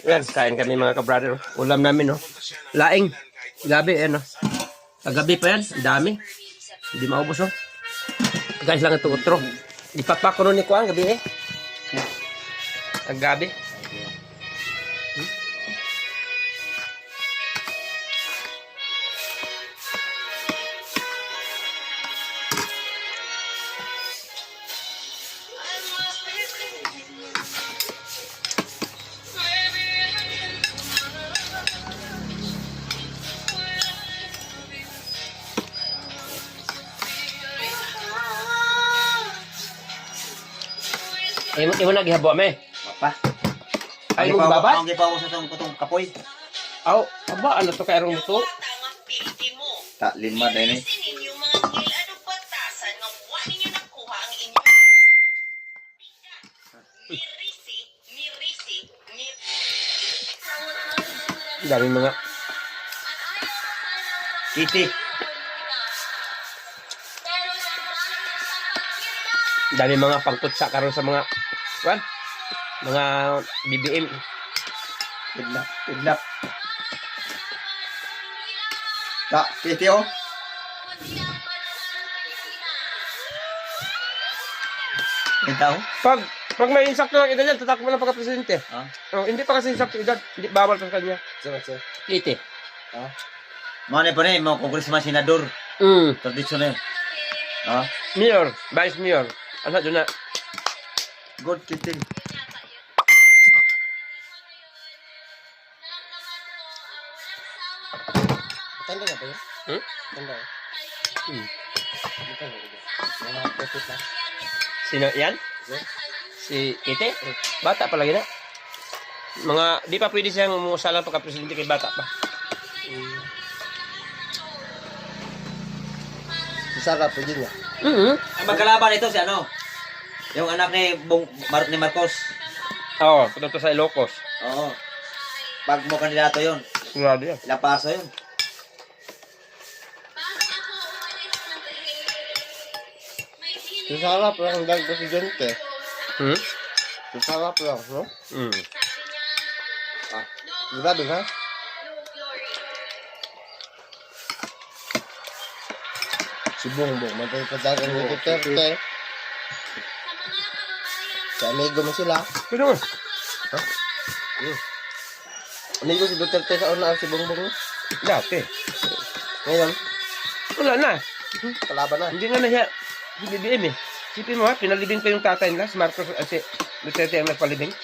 Yan, kain kami mga kabrother. Ulam namin, no? Laing. Gabi, ano? Kagabi pa yan. Ang dami. Hindi maubos, no? Guys lang ito utro. Ipapak ko nun ni Kuang gabi, eh. Ang gabi. Imo na gihabo me. Apa? Ay mo babat? Ang gipaw sa tong kapoy. Aw, aba ano to kay arong to? Ta lima dai ni. Dami mga Kiti. dami mga pangkutsa karon sa mga kuan, mga BBM. Kidnap. Ta kiti oh. Ikaw? Pag may insakto ng edad yan, tatakbo na pagka-presidente. Ah. Oh, hindi pa kasi insakto edad, hindi bawal pa sa kanya. Sir. Ite. Ah. Mane pa ni mo congressman senador. Tradisyonal. Ah. Mayor, vice mayor. Ano dyan na? Good kiti. Tanda na ba yun? Tanda. Sino yan? Si Ite? Bata pa lagi na. Mga, di pa pwede siyang umusalang pagka-presidente kay bata pa. Sara po yun nga. Ang magkalaban nito si ano? Yung anak ni ni Marcos. Oo, punta to sa Ilocos. Oo. Pag mo kandidato yun. Sigurado yan. Lapaso yun. Si Sara po lang ang dagang presidente. Hmm? Si Sara po lang, no? Grabe ha? Si Bongbong, matay pa dagang ni Duterte. Si amigo mo sila. Pwede mo. Amigo si Duterte sa una si Bongbong. Dati. Ngayon, Wala na. kalaban na. Hindi na siya. Si BBM eh. Sipin mo ha, pinalibing pa yung tatay nila. Si Marcos, si Duterte ang nagpalibing.